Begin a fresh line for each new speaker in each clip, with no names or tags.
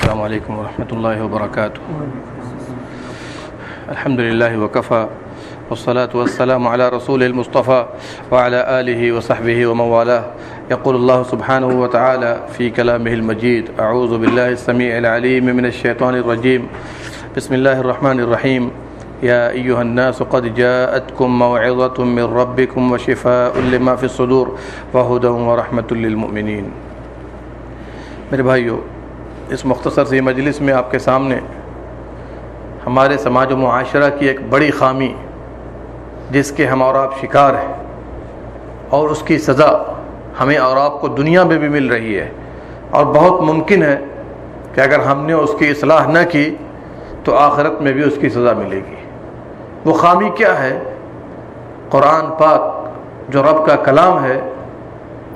السلام علیکم ورحمۃ اللہ وبرکاتہ. الحمد للہ وکفى والصلاة والسلام على رسول المصطفى وعلى آله وصحبه ومن والاه. يقول الله سبحانه وتعالى في كلامه المجيد: أعوذ بالله السميع العليم من الشيطان الرجيم. بسم الله الرحمن الرحيم. يا أيها الناس قد جاءتكم موعظة من ربكم وشفاء لما في الصدور وهدى ورحمة للمؤمنين. میرے بھائیو، اس مختصر سی مجلس میں آپ کے سامنے ہمارے سماج و معاشرہ کی ایک بڑی خامی جس کے ہم اور آپ شکار ہیں، اور اس کی سزا ہمیں اور آپ کو دنیا میں بھی مل رہی ہے، اور بہت ممکن ہے کہ اگر ہم نے اس کی اصلاح نہ کی تو آخرت میں بھی اس کی سزا ملے گی. وہ خامی کیا ہے؟ قرآن پاک جو رب کا کلام ہے،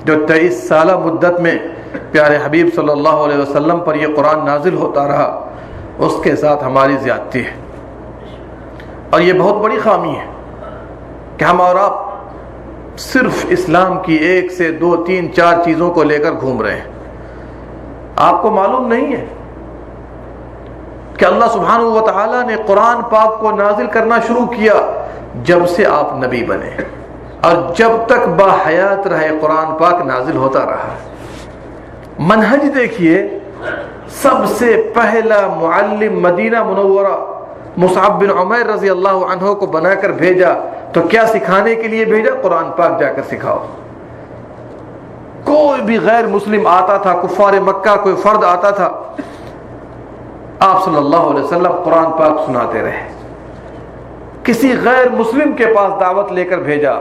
جو 23 سالہ مدت میں پیارے حبیب صلی اللہ علیہ وسلم پر یہ قرآن نازل ہوتا رہا، اس کے ساتھ ہماری زیادتی ہے. اور یہ بہت بڑی خامی ہے کہ ہم اور آپ صرف اسلام کی 1 سے 2 3 4 چیزوں کو لے کر گھوم رہے ہیں. آپ کو معلوم نہیں ہے کہ اللہ سبحانہ و تعالیٰ نے قرآن پاک کو نازل کرنا شروع کیا جب سے آپ نبی بنے، اور جب تک با حیات رہے قرآن پاک نازل ہوتا رہا. منہج دیکھیے، سب سے پہلا معلم مدینہ منورہ مصعب بن عمیر رضی اللہ عنہ کو بنا کر بھیجا تو کیا سکھانے کے لیے بھیجا؟ قرآن پاک جا کر سکھاؤ. کوئی بھی غیر مسلم آتا تھا، کفار مکہ کوئی فرد آتا تھا، آپ صلی اللہ علیہ وسلم قرآن پاک سناتے رہے. کسی غیر مسلم کے پاس دعوت لے کر بھیجا،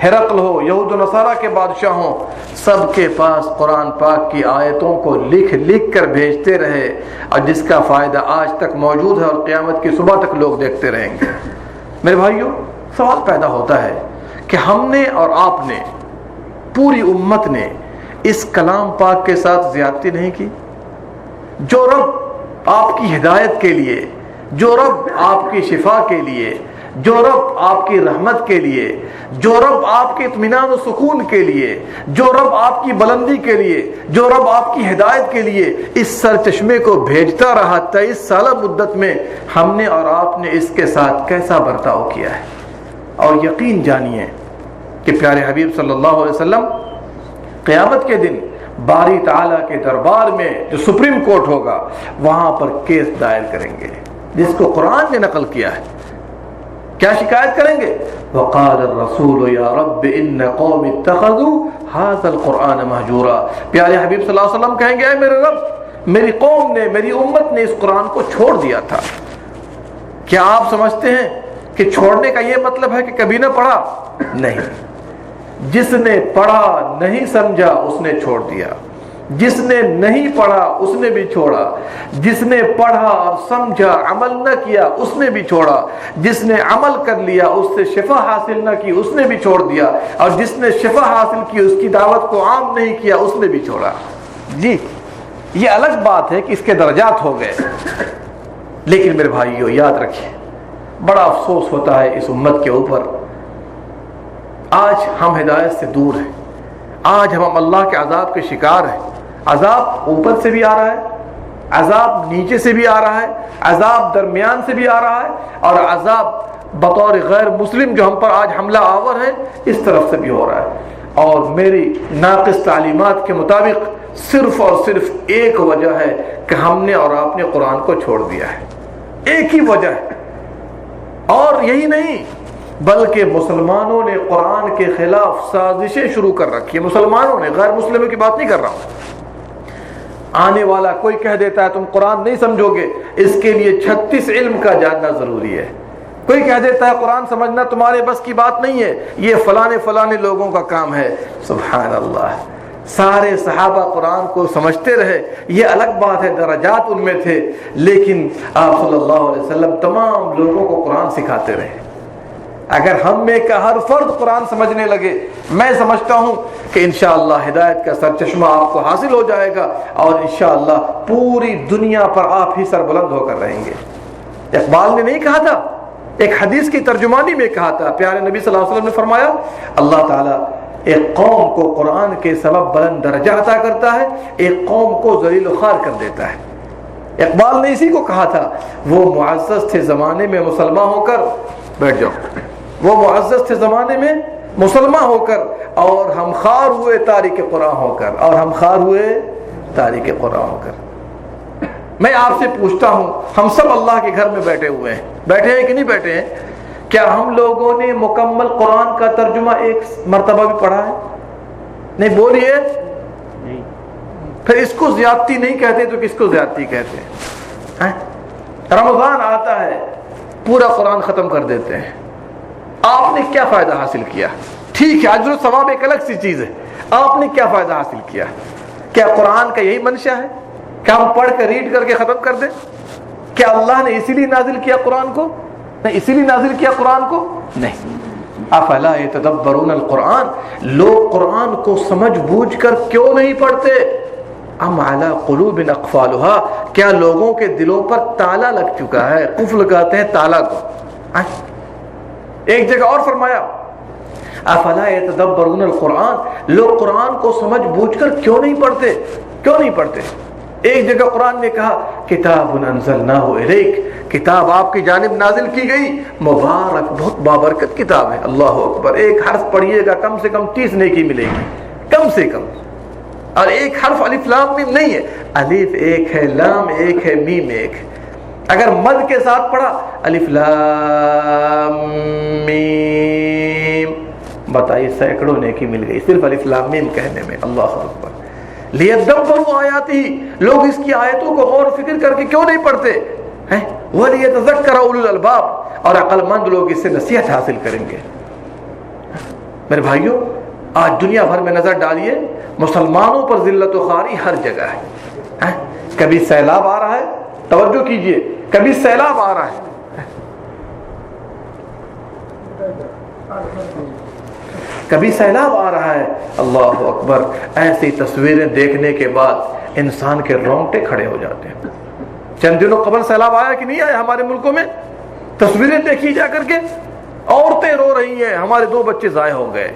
ہرقل ہو، یہود و نصارہ کے بادشاہ ہوں، سب کے پاس قرآن پاک کی آیتوں کو لکھ لکھ کر بھیجتے رہے، اور جس کا فائدہ آج تک موجود ہے اور قیامت کی صبح تک لوگ دیکھتے رہیں گے. میرے بھائیوں، سوال پیدا ہوتا ہے کہ ہم نے اور آپ نے، پوری امت نے اس کلام پاک کے ساتھ زیادتی نہیں کی؟ جو رب آپ کی ہدایت کے لیے، جو رب آپ کی شفا کے لیے، جو رب آپ کی رحمت کے لیے، جو رب آپ کے اطمینان و سکون کے لیے، جو رب آپ کی بلندی کے لیے، جو رب آپ کی ہدایت کے لیے اس سرچشمے کو بھیجتا رہا 23 سالہ مدت میں، ہم نے اور آپ نے اس کے ساتھ کیسا برتاؤ کیا ہے؟ اور یقین جانیے کہ پیارے حبیب صلی اللہ علیہ وسلم قیامت کے دن باری تعالیٰ کے دربار میں جو سپریم کورٹ ہوگا، وہاں پر کیس دائر کریں گے جس کو قرآن نے نقل کیا ہے. کیا شکایت کریں گے؟ وقال الرسول یا رب ان قوم اتخذوا هذا القرآن مہجورا. پیارے حبیب صلی اللہ علیہ وسلم کہیں گے، اے میرے رب، میری قوم نے، میری امت نے اس قرآن کو چھوڑ دیا تھا. کیا آپ سمجھتے ہیں کہ چھوڑنے کا یہ مطلب ہے کہ کبھی نہ پڑھا؟ نہیں. جس نے پڑھا نہیں سمجھا اس نے چھوڑ دیا، جس نے نہیں پڑھا اس نے بھی چھوڑا، جس نے پڑھا اور سمجھا عمل نہ کیا اس نے بھی چھوڑا، جس نے عمل کر لیا اس سے شفا حاصل نہ کی اس نے بھی چھوڑ دیا، اور جس نے شفا حاصل کی اس کی دعوت کو عام نہیں کیا اس نے بھی چھوڑا. جی، یہ الگ بات ہے کہ اس کے درجات ہو گئے. لیکن میرے بھائیو، یاد رکھیں، بڑا افسوس ہوتا ہے اس امت کے اوپر. آج ہم ہدایت سے دور ہیں، آج ہم اللہ کے عذاب کے شکار ہیں. عذاب اوپر سے بھی آ رہا ہے، عذاب نیچے سے بھی آ رہا ہے، عذاب درمیان سے بھی آ رہا ہے، اور عذاب بطور غیر مسلم جو ہم پر آج حملہ آور ہے اس طرف سے بھی ہو رہا ہے. اور میری ناقص تعلیمات کے مطابق صرف اور صرف ایک وجہ ہے کہ ہم نے اور آپ نے قرآن کو چھوڑ دیا ہے. ایک ہی وجہ ہے، اور یہی نہیں بلکہ مسلمانوں نے قرآن کے خلاف سازشیں شروع کر رکھی ہیں. مسلمانوں نے، غیر مسلموں کی بات نہیں کر رہا ہوں. آنے والا کوئی کہہ دیتا ہے تم قرآن نہیں سمجھو گے، اس کے لیے 36 علم کا جاننا ضروری ہے. کوئی کہہ دیتا ہے قرآن سمجھنا تمہارے بس کی بات نہیں ہے، یہ فلانے لوگوں کا کام ہے. سبحان اللہ، سارے صحابہ قرآن کو سمجھتے رہے، یہ الگ بات ہے، درجات ان میں تھے، لیکن آپ صلی اللہ علیہ وسلم تمام لوگوں کو قرآن سکھاتے رہے. اگر ہم میں کا ہر فرد قرآن سمجھنے لگے، میں سمجھتا ہوں کہ انشاءاللہ ہدایت کا سرچشمہ آپ کو حاصل ہو جائے گا، اور انشاءاللہ پوری دنیا پر آپ ہی سربلند ہو کر رہیں گے. اقبال نے نہیں کہا تھا، ایک حدیث کی ترجمانی میں کہا تھا، پیارے نبی صلی اللہ علیہ وسلم نے فرمایا، اللہ تعالیٰ ایک قوم کو قرآن کے سبب بلند درجہ عطا کرتا ہے، ایک قوم کو ذلیل و خوار کر دیتا ہے. اقبال نے اسی کو کہا تھا، وہ معزز تھے زمانے میں مسلمان ہو کر، بیٹھ جاؤ، وہ معزز تھے زمانے میں مسلمان ہو کر، اور ہم خوار ہوئے تارک قرآن ہو کر، اور ہم خوار ہوئے تارک قرآن ہو کر۔ میں آپ سے پوچھتا ہوں، ہم سب اللہ کے گھر میں بیٹھے ہوئے ہیں، بیٹھے ہیں کہ نہیں بیٹھے ہیں؟ کیا ہم لوگوں نے مکمل قرآن کا ترجمہ ایک مرتبہ بھی پڑھا ہے؟ نہیں، بولیے۔ پھر اس کو زیادتی نہیں کہتے تو کس کو زیادتی کہتے ہیں؟ رمضان آتا ہے، پورا قرآن ختم کر دیتے ہیں، آپ نے کیا فائدہ حاصل کیا؟ ٹھیک ہے، اجر و ثواب ایک الگ سی چیز ہے، آپ نے کیا فائدہ حاصل کیا؟ کیا قرآن کا یہی منشا ہے کہ ہم پڑھ کر ریڈ کر کے ختم کر دیں؟ کیا اللہ نے اسی لیے نازل کیا قرآن کو؟ نہیں، اسی لیے نازل کیا قرآن کو؟ نہیں۔ افلا یتدبرون القرآن، لوگ قرآن کو سمجھ بوجھ کر کیوں نہیں پڑھتے؟ ام علی قلوب اقفالها، کیا لوگوں کے دلوں پر تالا لگ چکا ہے؟ قفل کہتے ہیں تالا کو۔ ایک جگہ اور فرمایا افلا یتدبرون القرآن، لوگ قرآن کو سمجھ بوجھ کر کیوں نہیں پڑھتے؟ کیوں نہیں پڑھتے؟ ایک جگہ قرآن نے کہا کتاب انزلناہ الیک، کتاب آپ کی جانب نازل کی گئی، مبارک، بہت بابرکت کتاب ہے۔ اللہ اکبر، ایک حرف پڑھیے گا کم سے کم 30 نیکی ملے گی، کم سے کم۔ اور ایک حرف الف لام میم نہیں ہے، الف ایک ہے، لام ایک ہے، میم ایک ہے۔ اگر مد کے ساتھ پڑھا الف لام میم، بتائیے سینکڑوں نیکی مل گئی صرف الف لام میم کہنے میں۔ اللہ اکبر، لیدبروا آیاتہ، لوگ اس کی آیتوں کو غور و فکر کر کے کیوں نہیں پڑھتے ہیں؟ ولیتذکر اولو الالباب، اور عقل مند لوگ اس سے نصیحت حاصل کریں گے۔ میرے بھائیوں، آج دنیا بھر میں نظر ڈالیے، مسلمانوں پر ذلت و خواری ہر جگہ ہے۔ کبھی سیلاب آ رہا ہے، توجہ کیجئے، کبھی سیلاب آ رہا ہے، کبھی سیلاب آ رہا ہے۔ اللہ اکبر، ایسی تصویریں دیکھنے کے بعد انسان کے رونگٹے کھڑے ہو جاتے ہیں۔ چند دنوں قبل سیلاب آیا کہ نہیں آیا ہمارے ملکوں میں؟ تصویریں دیکھی جا کر کے، عورتیں رو رہی ہیں، ہمارے 2 بچے ضائع ہو گئے،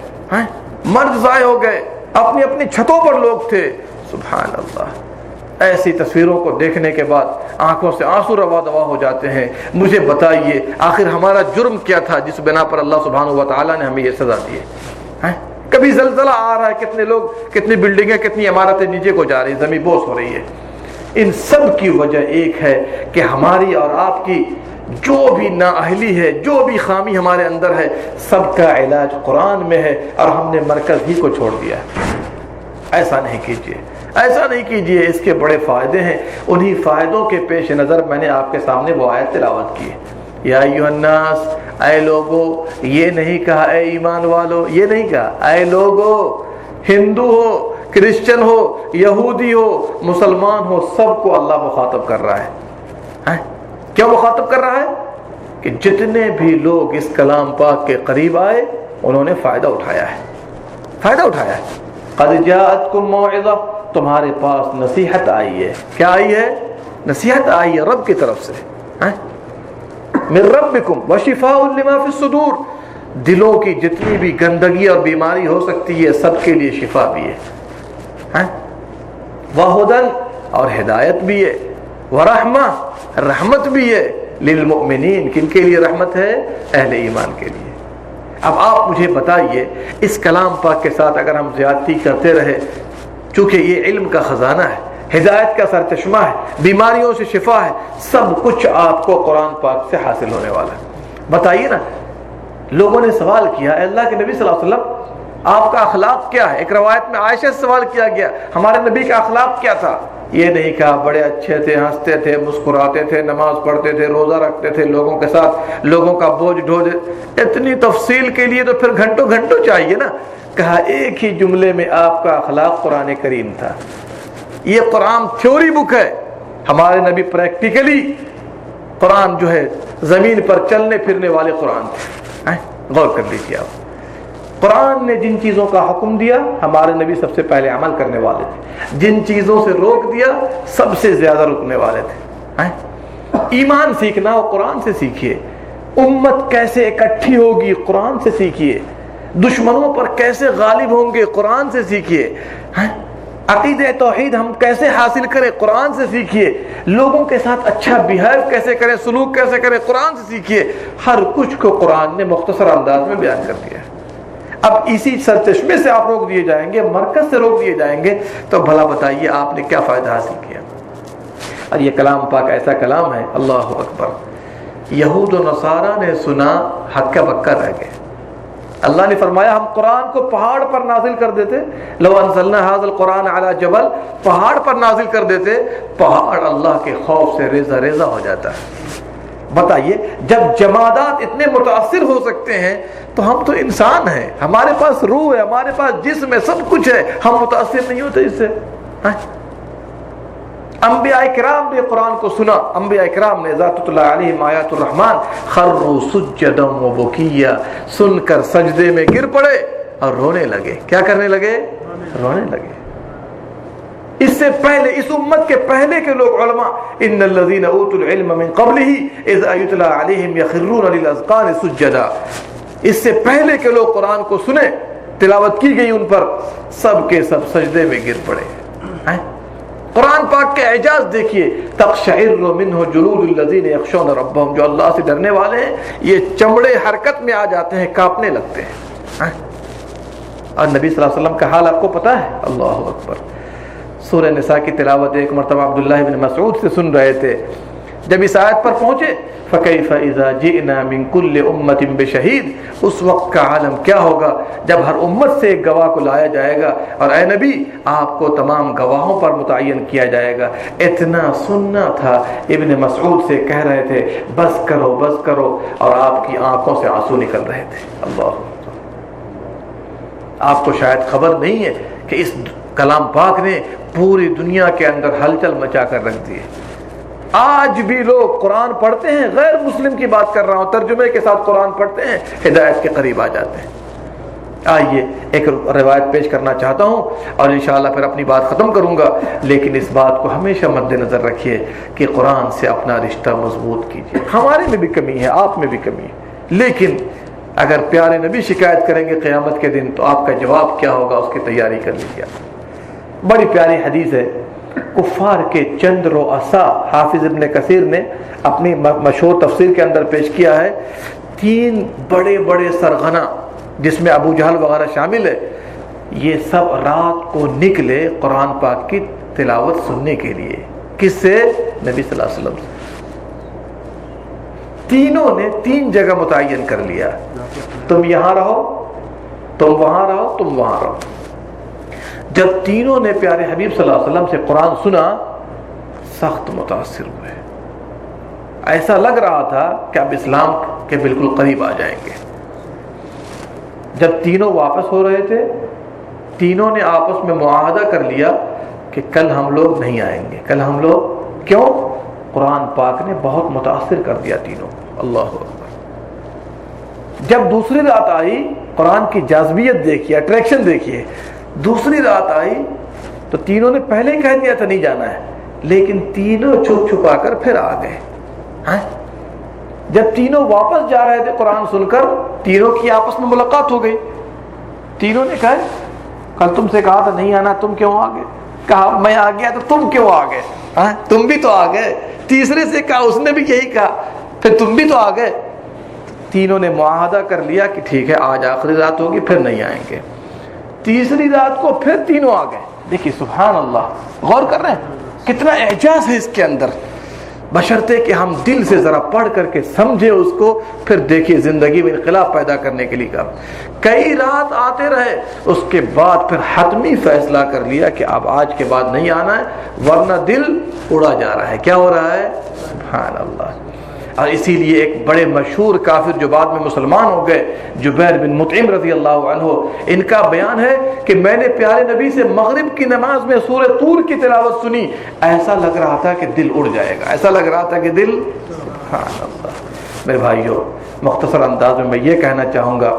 مرد ضائع ہو گئے، اپنی اپنی چھتوں پر لوگ تھے۔ سبحان اللہ، ایسی تصویروں کو دیکھنے کے بعد آنکھوں سے آنسو روا دوا ہو جاتے ہیں۔ مجھے بتائیے آخر ہمارا جرم کیا تھا جس بنا پر اللہ سبحانہ و تعالیٰ نے ہمیں یہ سزا دی ہے؟ کبھی زلزلہ آ رہا ہے، کتنے لوگ، کتنی بلڈنگیں، کتنی عمارتیں نیچے کو جا رہی ہیں، زمین بوس ہو رہی ہے۔ ان سب کی وجہ ایک ہے کہ ہماری اور آپ کی جو بھی نااہلی ہے، جو بھی خامی ہمارے اندر ہے، سب کا علاج قرآن میں ہے، اور ہم نے مرکز ہی کو چھوڑ دیا ہے۔ ایسا نہیں کیجیے، ایسا نہیں کیجیے، اس کے بڑے فائدے ہیں۔ انہی فائدوں کے پیش نظر میں نے آپ کے سامنے وہ آیت تلاوت کی ہے، یا ایھا الناس، اے لوگو، یہ نہیں کہا اے ایمان والو، یہ نہیں کہا اے لوگو، ہندو ہو، کرسچن ہو، یہودی ہو، مسلمان ہو، سب کو اللہ مخاطب کر رہا ہے۔ کیا مخاطب کر رہا ہے؟ کہ جتنے بھی لوگ اس کلام پاک کے قریب آئے انہوں نے فائدہ اٹھایا ہے، فائدہ اٹھایا ہے۔ قد جاءتکم موعظہ، تمہارے پاس نصیحت آئی ہے۔ کیا آئی ہے؟ نصیحت آئی ہے رب کی طرف سے، من ربکم وشفاء لما فی الصدور، دلوں کی جتنی بھی گندگی اور بیماری ہو سکتی ہے سب کے لیے شفا بھی ہے، وہدن، اور ہدایت بھی ہے، ورحمہ، رحمت بھی ہے، للمؤمنین، کن کے لیے رحمت ہے؟ اہل ایمان کے لیے۔ اب آپ مجھے بتائیے، اس کلام پاک کے ساتھ اگر ہم زیادتی کرتے رہے، چونکہ یہ علم کا خزانہ ہے، ہدایت کا سرچشمہ ہے، بیماریوں سے شفا ہے، سب کچھ آپ کو قرآن پاک سے حاصل ہونے والا ہے۔ بتائیے نا، لوگوں نے سوال کیا، اے اللہ کے نبی صلی اللہ علیہ وسلم آپ کا اخلاق کیا ہے؟ ایک روایت میں عائشہ سے سوال کیا گیا، ہمارے نبی کا اخلاق کیا تھا؟ یہ نہیں کہا بڑے اچھے تھے، ہنستے تھے، مسکراتے تھے، نماز پڑھتے تھے، روزہ رکھتے تھے، لوگوں کے ساتھ لوگوں کا بوجھ ڈھوتے۔ اتنی تفصیل کے لیے تو پھر گھنٹوں گھنٹوں چاہیے نا۔ کہا ایک ہی جملے میں آپ کا اخلاق قرآن کریم تھا۔ یہ قرآن تھیوری بک ہے، ہمارے نبی پریکٹیکلی قرآن جو ہے زمین پر چلنے پھرنے والے قرآن تھے۔ غور کر لیجیے آپ، قرآن نے جن چیزوں کا حکم دیا ہمارے نبی سب سے پہلے عمل کرنے والے تھے، جن چیزوں سے روک دیا سب سے زیادہ رکنے والے تھے۔ ایمان سیکھنا ہو قرآن سے سیکھیے، امت کیسے اکٹھی ہوگی قرآن سے سیکھیے، دشمنوں پر کیسے غالب ہوں گے قرآن سے سیکھیے۔ عقیدہ توحید ہم کیسے حاصل کریں؟ قرآن سے سیکھیے. لوگوں کے ساتھ اچھا بیہیو کیسے کریں، سلوک کیسے کریں، قرآن سے سیکھیے. ہر کچھ کو قرآن نے مختصر انداز میں بیان کر دیا ہے. اب اسی سرچشمے سے آپ روک دیے جائیں گے، مرکز سے روک دیے جائیں گے، تو بھلا بتائیے آپ نے کیا فائدہ حاصل کیا؟ اور یہ کلام پاک ایسا کلام ہے، اللہ اکبر، یہود و نصارہ نے سنا، ہکا بکا رہ گئے. اللہ نے فرمایا ہم قرآن کو پہاڑ پر نازل کر دیتے، لو انزلنا هذا القرآن على جبل، پہاڑ پر نازل کر دیتے، پہاڑ اللہ کے خوف سے ریزہ ریزہ ہو جاتا ہے. بتائیے جب جمادات اتنے متاثر ہو سکتے ہیں تو ہم تو انسان ہیں، ہمارے پاس روح ہے، ہمارے پاس جسم ہے، سب کچھ ہے، ہم متاثر نہیں ہوتے اس سے؟ انبیاء کرام نے قرآن کو سنا، انبیاء کرام نے ذات اللہ علیہم آیات الرحمن خروا سجدا وبکیا، سن کر سجدے میں گر پڑے اور رونے لگے. کیا کرنے لگے؟ رونے لگے. اس سے پہلے، اس امت کے پہلے کے لوگ علماء، ان الذين اوتوا العلم من قبله اذا يتلى عليهم يخرون للاذقان سجدا، اس سے پہلے کے لوگ قرآن کو سنے، تلاوت کی گئی ان پر، سب کے سب سجدے میں گر پڑے. قرآن پاک کے اعجاز دیکھیے، تقشعر منه جلود الذين يخشون ربهم، جو اللہ سے ڈرنے والے ہیں یہ چمڑے حرکت میں آ جاتے ہیں، کانپنے لگتے ہیں. اور نبی صلی اللہ علیہ وسلم کا حال آپ کو پتا ہے؟ اللہ اکبر. سورہ نساء کی تلاوت ایک مرتبہ عبداللہ بن مسعود سے سن رہے تھے. جب اس آیت پر پہنچے فَكَيْفَ إِذَا جِئْنَا مِن كُلِّ أُمَّةٍ بِشَهِيدٍ، اس وقت کا عالم کیا ہوگا جب ہر امت سے ایک گواہ کو لایا جائے گا، اور اے نبی آپ کو تمام گواہوں پر متعین کیا جائے گا. اتنا سننا تھا، ابن مسعود سے کہہ رہے تھے بس کرو بس کرو، اور آپ کی آنکھوں سے آنسو نکل رہے تھے. اللہ، آپ کو شاید خبر نہیں ہے کہ اس کلام پاک نے پوری دنیا کے اندر ہلچل مچا کر رکھ دی ہے. آج بھی لوگ قرآن پڑھتے ہیں، غیر مسلم کی بات کر رہا ہوں، ترجمے کے ساتھ قرآن پڑھتے ہیں، ہدایت کے قریب آ جاتے ہیں. آئیے ایک روایت پیش کرنا چاہتا ہوں اور انشاءاللہ پھر اپنی بات ختم کروں گا، لیکن اس بات کو ہمیشہ مد نظر رکھیے کہ قرآن سے اپنا رشتہ مضبوط کیجیے. ہمارے میں بھی کمی ہے، آپ میں بھی کمی ہے، لیکن اگر پیارے نبی شکایت کریں گے قیامت کے دن تو آپ کا جواب کیا ہوگا، اس کی تیاری کر لیجیے. بڑی پیاری حدیث ہے، کفار کے چند رؤسا، حافظ ابن کثیر نے اپنی مشہور تفسیر کے اندر پیش کیا ہے، 3 بڑے بڑے سرغنہ جس میں ابو جہل وغیرہ شامل ہے، یہ سب رات کو نکلے قرآن پاک کی تلاوت سننے کے لیے. کس سے؟ نبی صلی اللہ علیہ وسلم سے. تینوں نے 3 جگہ متعین کر لیا، تم یہاں رہو، تم وہاں رہو، تم وہاں رہو. جب تینوں نے پیارے حبیب صلی اللہ علیہ وسلم سے قرآن سنا، سخت متاثر ہوئے. ایسا لگ رہا تھا کہ اب اسلام کے بالکل قریب آ جائیں گے. جب تینوں واپس ہو رہے تھے، تینوں نے آپس میں معاہدہ کر لیا کہ کل ہم لوگ نہیں آئیں گے، کل ہم لوگ. کیوں؟ قرآن پاک نے بہت متاثر کر دیا تینوں. اللہ اکبر. جب دوسری رات آئی، قرآن کی جاذبیت دیکھیے، اٹریکشن دیکھیے. دوسری رات آئی تو تینوں نے پہلے ہی کہہ دیا تھا نہیں جانا ہے، لیکن تینوں چھپ چھپا کر پھر آ گئے. جب تینوں واپس جا رہے تھے قرآن سن کر، تینوں کی آپس میں ملاقات ہو گئی. تینوں نے کہا کل تم سے کہا تھا نہیں آنا، تم کیوں آ گئے؟ کہا میں آ گیا تو تم کیوں آ گئے؟ تم بھی تو آ گئے. تیسرے سے کہا، اس نے بھی یہی کہا، پھر تم بھی تو آ گئے. تینوں نے معاہدہ کر لیا کہ ٹھیک ہے آج آخری رات ہوگی، پھر نہیں آئیں گے. تیسری رات کو پھر تینوں آ گئے. دیکھیے سبحان اللہ، غور کر رہے ہیں کتنا اعجاز ہے اس کے اندر، بشرطے کہ ہم دل سے ذرا پڑھ کر کے سمجھے اس کو، پھر دیکھیے زندگی میں انقلاب پیدا کرنے کے لیے کہا. کئی رات آتے رہے، اس کے بعد پھر حتمی فیصلہ کر لیا کہ اب آج کے بعد نہیں آنا ہے، ورنہ دل اڑا جا رہا ہے. کیا ہو رہا ہے؟ سبحان اللہ. اور اسی لیے ایک بڑے مشہور کافر جو بعد میں مسلمان ہو گئے، جبیر بن مطعم رضی اللہ عنہ، ان کا بیان ہے کہ میں نے پیارے نبی سے مغرب کی نماز میں سورہ طور کی تلاوت سنی، ایسا لگ رہا تھا کہ دل اڑ جائے گا، ایسا لگ رہا تھا کہ دل. سبحان اللہ. میرے بھائیو، مختصر انداز میں یہ کہنا چاہوں گا،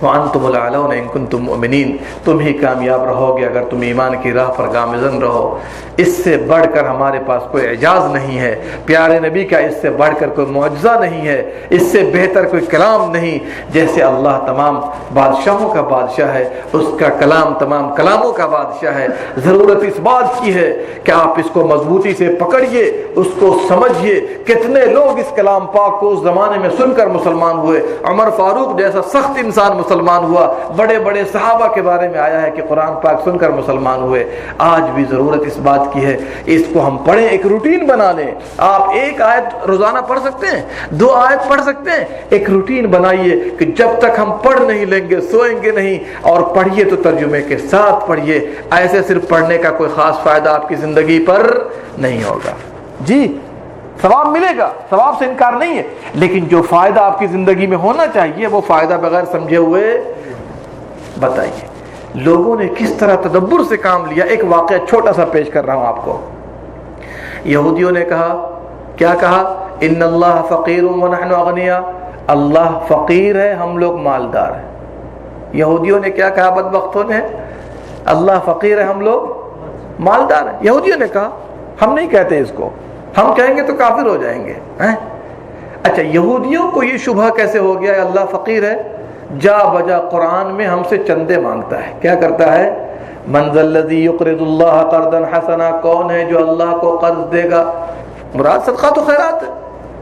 وَأَنْتُمُ الْأَعْلَوْنَ إِن كُنتُم مُؤْمِنِينَ، تم ہی کامیاب رہو گے اگر تم ایمان کی راہ پر گامزن رہو. اس سے بڑھ کر ہمارے پاس کوئی اعجاز نہیں ہے، پیارے نبی کا اس سے بڑھ کر کوئی معجزہ نہیں ہے، اس سے بہتر کوئی کلام نہیں۔ جیسے اللہ تمام بادشاہوں کا بادشاہ ہے، اس کا کلام تمام کلاموں کا بادشاہ ہے۔ ضرورت اس بات کی ہے کہ آپ اس کو مضبوطی سے پکڑیے، اس کو سمجھیے۔ کتنے لوگ اس کلام پاک کو اس زمانے میں سن کر مسلمان ہوئے۔ عمر فاروق جیسا سخت انسان مسلمان ہوا، بڑے بڑے صحابہ کے بارے میں آیا ہے کہ قرآن پاک سن کر مسلمان ہوئے۔ آج بھی ضرورت اس بات کی ہے اس کو ہم پڑھیں، ایک روٹین بنا لیں۔ آپ ایک آیت روزانہ پڑھ سکتے ہیں، 2 آیت پڑھ سکتے ہیں، ایک روٹین بنائیے کہ جب تک ہم پڑھ نہیں لیں گے سوئیں گے نہیں، اور پڑھیے تو ترجمے کے ساتھ پڑھیے۔ ایسے صرف پڑھنے کا کوئی خاص فائدہ آپ کی زندگی پر نہیں ہوگا۔ جی ثواب ملے گا، ثواب سے انکار نہیں ہے، لیکن جو فائدہ آپ کی زندگی میں ہونا چاہیے وہ فائدہ بغیر سمجھے ہوئے بتائیے۔ لوگوں نے کس طرح تدبر سے کام لیا، ایک واقعہ چھوٹا سا پیش کر رہا ہوں آپ کو۔ یہودیوں نے کہا، کیا کہا؟ ان اللہ فقیر ونحن اغنیاء، اللہ فقیر ہے ہم لوگ مالدار ہیں۔ یہودیوں نے کیا کہا بدبختوں نے؟ اللہ فقیر ہے ہم لوگ مالدار ہیں۔ یہودیوں نے کہا ہم نہیں کہتے اس کو، ہم کہیں گے تو کافر ہو جائیں گے۔ اچھا یہودیوں کو یہ شبہ کیسے ہو گیا اللہ فقیر ہے؟ جا بجا قرآن میں ہم سے چندے مانگتا ہے۔ کیا کرتا ہے؟ من ذا الذی یقرض اللہ قرضا حسنا، کون ہے جو اللہ کو قرض دے گا؟ مراد صدقہ تو خیرات ہے،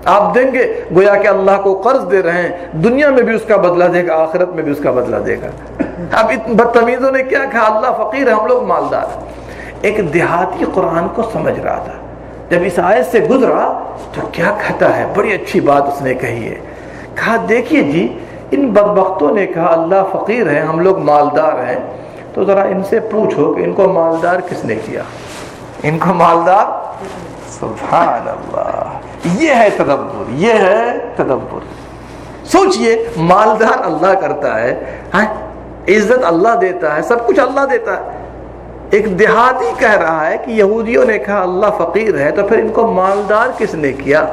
آپ دیں گے، گویا کہ اللہ کو قرض دے رہے ہیں، دنیا میں بھی اس کا بدلہ دے گا، آخرت میں بھی اس کا بدلہ دے گا۔ اب بدتمیزوں نے کیا کہا؟ اللہ فقیر ہے ہم لوگ مالدار ہیں۔ ایک دیہاتی قرآن کو سمجھ رہا تھا، جب اس آیت سے گزرا تو کیا کہتا ہے؟ بڑی اچھی بات اس نے کہی ہے۔ کہا دیکھیے جی، ان بدبختوں نے کہا اللہ فقیر ہے ہم لوگ مالدار ہیں، تو ذرا ان سے پوچھو کہ ان کو مالدار کس نے کیا؟ ان کو مالدار، سبحان اللہ، یہ ہے تدبر، یہ ہے تدبر۔ سوچئے مالدار اللہ کرتا ہے، عزت اللہ دیتا ہے، سب کچھ اللہ دیتا ہے۔ ایک دیہاتی کہہ رہا ہے کہ یہودیوں نے کہا اللہ فقیر ہے، تو پھر ان کو مالدار کس نے کیا؟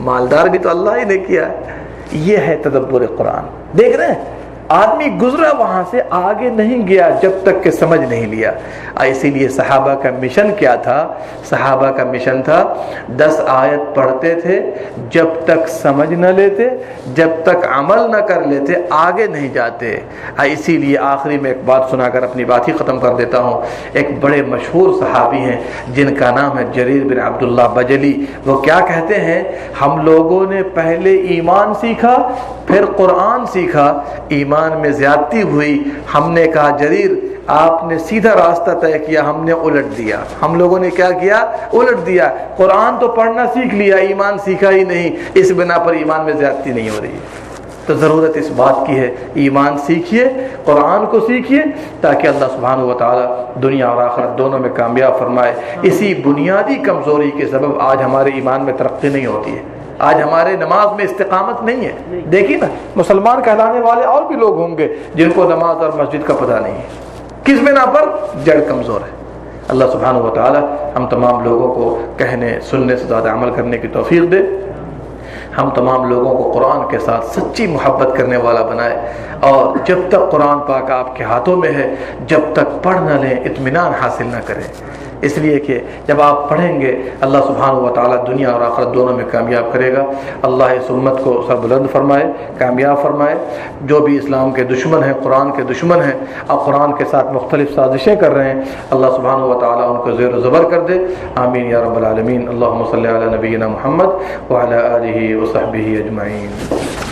مالدار بھی تو اللہ ہی نے کیا ہے۔ یہ ہے تدبر قرآن۔ دیکھ رہے ہیں آدمی گزرا وہاں سے، آگے نہیں گیا جب تک کہ سمجھ نہیں لیا۔ اسی لیے صحابہ کا مشن کیا تھا؟ صحابہ کا مشن تھا 10 آیت پڑھتے تھے، جب تک سمجھ نہ لیتے، جب تک عمل نہ کر لیتے آگے نہیں جاتے۔ اسی لیے آخری میں ایک بات سنا کر اپنی بات ہی ختم کر دیتا ہوں۔ ایک بڑے مشہور صحابی ہیں جن کا نام ہے جریر بن عبداللہ بجلی۔ وہ کیا کہتے ہیں؟ ہم لوگوں نے پہلے ایمان سیکھا، پھر قرآن سیکھا، ایمان میں زیادتی ہوئی، ہم نے کہا جریر آپ نے سیدھا راستہ طے کیا، ہم نے الٹ دیا۔ ہم لوگوں نے کیا کیا؟ الٹ دیا۔ قرآن تو پڑھنا سیکھ لیا، ایمان سیکھا ہی نہیں، اس بنا پر ایمان میں زیادتی نہیں ہو رہی ہے۔ تو ضرورت اس بات کی ہے ایمان سیکھیے، قرآن کو سیکھیے، تاکہ اللہ سبحانہ و تعالی دنیا اور آخرت دونوں میں کامیاب فرمائے۔ اسی بنیادی کمزوری کے سبب آج ہمارے ایمان میں ترقی نہیں ہوتی ہے، آج ہمارے نماز میں استقامت نہیں ہے۔ دیکھیے نا، مسلمان کہلانے والے اور بھی لوگ ہوں گے جن کو نماز اور مسجد کا پتہ نہیں ہے، کس بنا پر؟ جڑ کمزور ہے۔ اللہ سبحانہ و تعالی ہم تمام لوگوں کو کہنے سننے سے زیادہ عمل کرنے کی توفیق دے، ہم تمام لوگوں کو قرآن کے ساتھ سچی محبت کرنے والا بنائے، اور جب تک قرآن پاک آپ کے ہاتھوں میں ہے جب تک پڑھ نہ لیں اطمینان حاصل نہ کریں، اس لیے کہ جب آپ پڑھیں گے اللہ سبحانہ و تعالیٰ دنیا اور آخرت دونوں میں کامیاب کرے گا۔ اللہ اس امت کو سربلند فرمائے، کامیاب فرمائے۔ جو بھی اسلام کے دشمن ہیں، قرآن کے دشمن ہیں اور قرآن کے ساتھ مختلف سازشیں کر رہے ہیں، اللہ سبحانہ و تعالیٰ ان کو زیر و زبر کر دے۔ آمین یا رب العالمین۔ اللہم صلی علی نبینا محمد وعلی آلہ وصحبہ اجمعین۔